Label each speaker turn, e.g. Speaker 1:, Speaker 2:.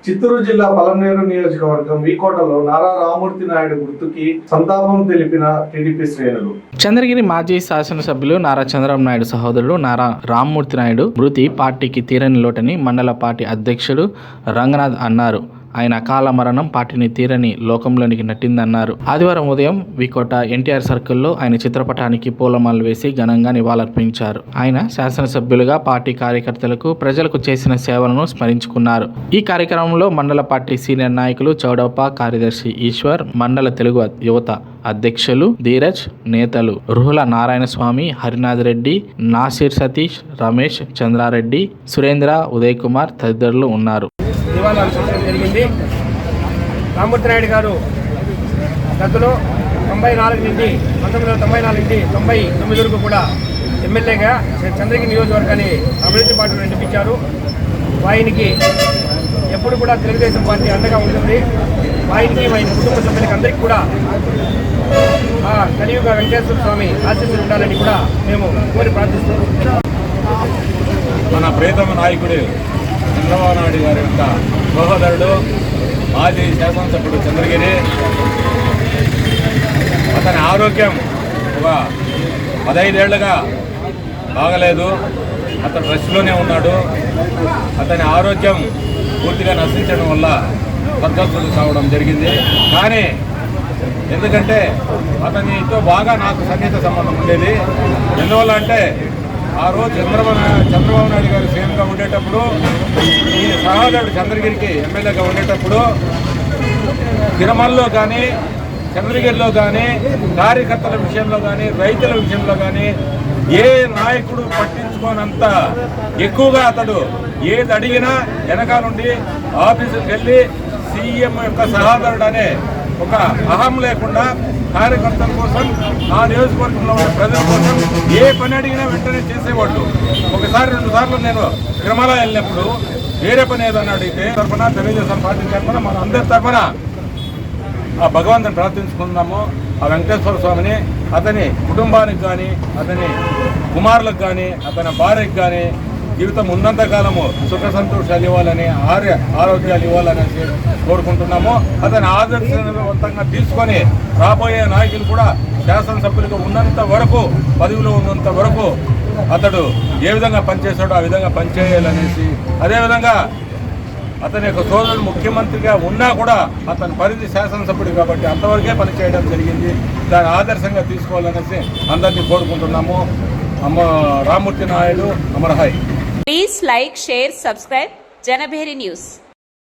Speaker 1: చిత్తూరు జిల్లా పలమనేరు నియోజకవర్గం వీకోటలో నారా రామ్మూర్తి నాయుడు గుర్తుకి సంతాపం తెలిపిన టీడీపీ శ్రేణులు.
Speaker 2: చంద్రగిరి మాజీ శాసనసభ్యులు నారా చంద్రబాబు నాయుడు సహోదరుడు నారా రామ్మూర్తి నాయుడు మృతి పార్టీకి తీరని లోటని మండల పార్టీ అధ్యక్షుడు రంగనాథ్ అన్నారు. ఆయన అకాల మరణం పార్టీని తీరని లోకంలోనికి నట్టిందన్నారు. ఆదివారం ఉదయం వికోట ఎన్టీఆర్ సర్కిల్లో ఆయన చిత్రపటానికి పూలమాలలు వేసి ఘనంగా నివాళులర్పించారు. ఆయన శాసనసభ్యులుగా పార్టీ కార్యకర్తలకు ప్రజలకు చేసిన సేవలను స్మరించుకున్నారు. ఈ కార్యక్రమంలో మండల పార్టీ సీనియర్ నాయకులు చౌడప్ప, కార్యదర్శి ఈశ్వర్, మండల తెలుగు యువత అధ్యక్షులు ధీరజ్, నేతలు రుహుల నారాయణ స్వామి, హరినాథ్ రెడ్డి, నాసిర్ సతీష్, రమేష్, చంద్రారెడ్డి, సురేంద్ర, ఉదయ్ కుమార్ తదితరులు ఉన్నారు.
Speaker 3: నివాళులర్పించడం జరిగింది. రామ్మూర్తి నాయుడు గారు గతంలో 94 నుండి 1994 నుండి 99 వరకు కూడా ఎమ్మెల్యేగా చంద్రగిరి నియోజకవర్గాన్ని అభివృద్ధి పార్టీలో నడిపించారు. ఆయనకి ఎప్పుడు కూడా తెలుగుదేశం పార్టీ అండగా ఉంటుంది. ఆయనకి ఆయన కుటుంబ సభ్యులకి అందరికీ కూడా కలియుగ వెంకటేశ్వర స్వామి ఆశీస్సులు ఉండాలని కూడా మేము కోరి ప్రార్థిస్తున్నాం.
Speaker 4: మన ప్రియతమ నాయకుడు చంద్రబాబు నాయుడు గారి యొక్క సహోదరుడు మాజీ శాసనసభ్యుడు చంద్రగిరి, అతని ఆరోగ్యం ఒక 15 ఏళ్లుగా బాగలేదు. అతను రెస్ట్లోనే ఉన్నాడు. అతని ఆరోగ్యం పూర్తిగా నశించడం వల్ల స్వర్గస్థుడు కావడం జరిగింది. కానీ ఎందుకంటే అతనితో బాగా నాకు సన్నిహిత సంబంధం ఉండేది. ఎందువల్ల అంటే ఆ రోజు చంద్రబాబు నాయుడు గారు సీఎంగా ఉండేటప్పుడు, ఈ సహోదరుడు చంద్రగిరికి ఎమ్మెల్యేగా ఉండేటప్పుడు తిరుమలలో కానీ చంద్రగిరిలో కానీ కార్యకర్తల విషయంలో కానీ రైతుల విషయంలో కానీ ఏ నాయకుడు పట్టించుకోనంత ఎక్కువగా అతడు ఏది అడిగినా వెనకాలండి ఆఫీసుకి వెళ్ళి సీఎం యొక్క సహోదరుడు అనే ఒక అహం లేకుండా కార్యకర్తల కోసం, ఆ నియోజకవర్గంలో ఉన్న ప్రజల కోసం ఏ పని అడిగినా వెంటనే చేసేవాళ్ళు. ఒకసారి 2 సార్లు నేను తిరుమల వెళ్ళినప్పుడు వేరే పని ఏదన్నా అడిగితే తరఫున తెలుగుదేశం పార్టీ తరఫున మన అందరి తరఫున ఆ భగవంతుని ప్రార్థించుకున్నాము. ఆ వెంకటేశ్వర స్వామిని అతని కుటుంబానికి కానీ, అతని కుమారులకు కానీ, అతని భార్యకు కానీ జీవితం ఉన్నంత కాలము సుఖ సంతోషాలు ఇవ్వాలని, ఆరోగ్యాలు ఇవ్వాలనేసి కోరుకుంటున్నాము. అతని ఆదర్శవంతంగా తీసుకొని రాబోయే నాయకులు కూడా శాసనసభ్యులుగా ఉన్నంత వరకు, పదవిలో ఉన్నంత వరకు అతడు ఏ విధంగా పనిచేశాడో ఆ విధంగా పనిచేయాలనేసి, అదేవిధంగా అతని యొక్క సోదరుడు ముఖ్యమంత్రిగా ఉన్నా కూడా అతని పరిధి శాసనసభ్యుడు కాబట్టి అంతవరకే పనిచేయడం జరిగింది. దాన్ని ఆదర్శంగా తీసుకోవాలనేసి అందరినీ కోరుకుంటున్నాము. Rammurthy Naidu అమరహాయ్.
Speaker 5: Please like, share, subscribe Janabheri News.